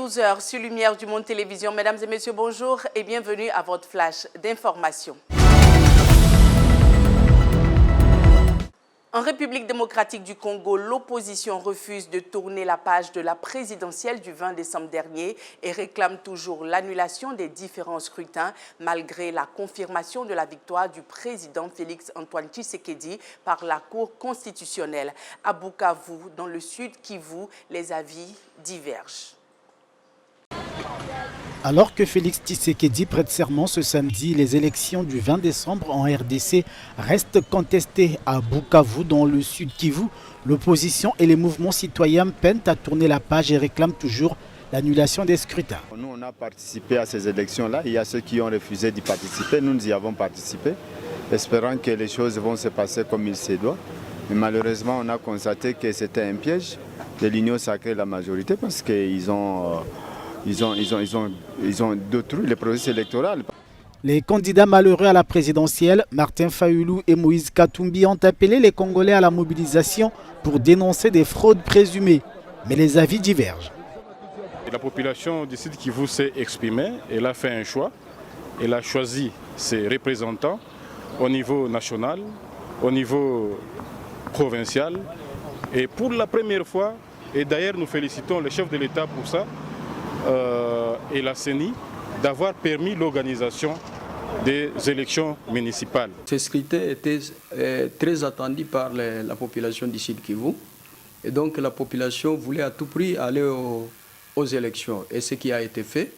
12 heures sur Lumière du Monde Télévision. Mesdames et messieurs, bonjour et bienvenue à votre flash d'information. En République démocratique du Congo, l'opposition refuse de tourner la page de la présidentielle du 20 décembre dernier et réclame toujours l'annulation des différents scrutins malgré la confirmation de la victoire du président Félix-Antoine Tshisekedi par la Cour constitutionnelle. À Bukavu, dans le sud Kivu, les avis divergent. Alors que Félix Tshisekedi prête serment ce samedi, les élections du 20 décembre en RDC restent contestées à Bukavu, dans le sud Kivu. L'opposition et les mouvements citoyens peinent à tourner la page et réclament toujours l'annulation des scrutins. Nous, on a participé à ces élections-là. Il y a ceux qui ont refusé d'y participer. Nous, nous y avons participé, espérant que les choses vont se passer comme il se doit. Mais malheureusement, on a constaté que c'était un piège de l'Union sacrée de la majorité parce qu'ils ont détruit le processus électoral. Les candidats malheureux à la présidentielle, Martin Fayulu et Moïse Katumbi, ont appelé les Congolais à la mobilisation pour dénoncer des fraudes présumées. Mais les avis divergent. La population du Sud Kivu s'est exprimée, elle a fait un choix. Elle a choisi ses représentants au niveau national, au niveau provincial. Et pour la première fois, et d'ailleurs nous félicitons le chef de l'État pour ça, et la CENI, d'avoir permis l'organisation des élections municipales. Ce scrutin était très attendu par la population du Sud Kivu. Et donc la population voulait à tout prix aller aux élections. Et ce qui a été fait,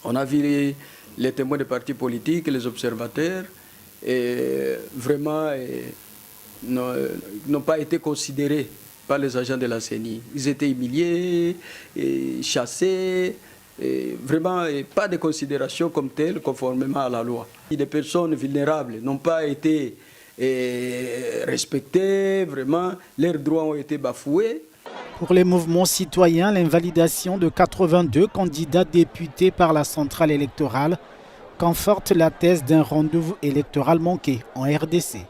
on a vu les témoins des partis politiques, les observateurs, et vraiment n'ont pas été considérés par les agents de la CENI. Ils étaient humiliés, chassés, vraiment pas de considération comme telle conformément à la loi. Les personnes vulnérables n'ont pas été respectées, vraiment, leurs droits ont été bafoués. Pour les mouvements citoyens, l'invalidation de 82 candidats députés par la centrale électorale conforte la thèse d'un rendez-vous électoral manqué en RDC.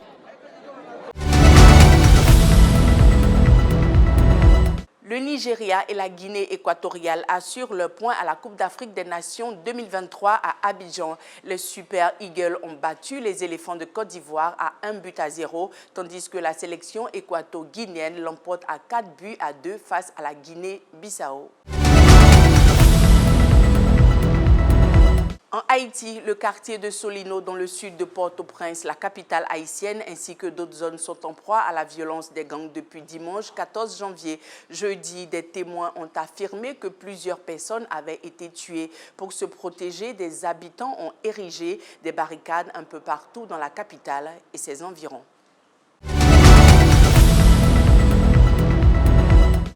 Le Nigeria et la Guinée équatoriale assurent leur point à la Coupe d'Afrique des Nations 2023 à Abidjan. Les Super Eagles ont battu les éléphants de Côte d'Ivoire à 1-0, tandis que la sélection équato-guinéenne l'emporte à 4-2 face à la Guinée-Bissau. En Haïti, le quartier de Solino, dans le sud de Port-au-Prince, la capitale haïtienne, ainsi que d'autres zones sont en proie à la violence des gangs depuis dimanche 14 janvier. Jeudi, des témoins ont affirmé que plusieurs personnes avaient été tuées. Pour se protéger, des habitants ont érigé des barricades un peu partout dans la capitale et ses environs.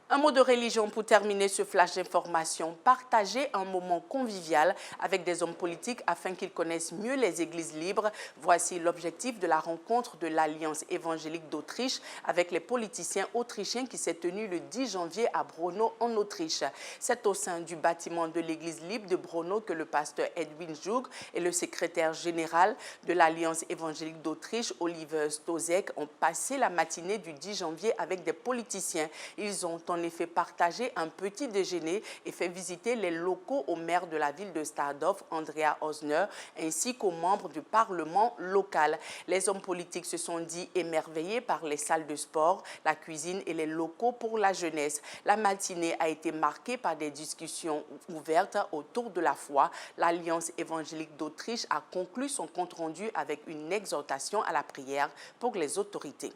Un mot de religion pour terminer ce flash d'information. Partagez un moment convivial avec des hommes politiques afin qu'ils connaissent mieux les églises libres. Voici l'objectif de la rencontre de l'Alliance évangélique d'Autriche avec les politiciens autrichiens qui s'est tenue le 10 janvier à Brno en Autriche. C'est au sein du bâtiment de l'église libre de Brno que le pasteur Edwin Joug et le secrétaire général de l'Alliance évangélique d'Autriche, Oliver Stozek, ont passé la matinée du 10 janvier avec des politiciens. Ils ont en effet partagé un petit déjeuner et fait visiter les locaux au maire de la ville de Stadov, Andrea Osner, ainsi qu'aux membres du Parlement local. Les hommes politiques se sont dit émerveillés par les salles de sport, la cuisine et les locaux pour la jeunesse. La matinée a été marquée par des discussions ouvertes autour de la foi. L'Alliance évangélique d'Autriche a conclu son compte-rendu avec une exhortation à la prière pour les autorités.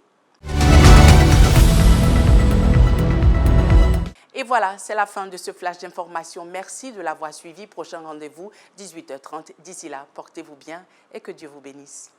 Et voilà, c'est la fin de ce flash d'information. Merci de l'avoir suivi. Prochain rendez-vous, 18h30. D'ici là, portez-vous bien et que Dieu vous bénisse.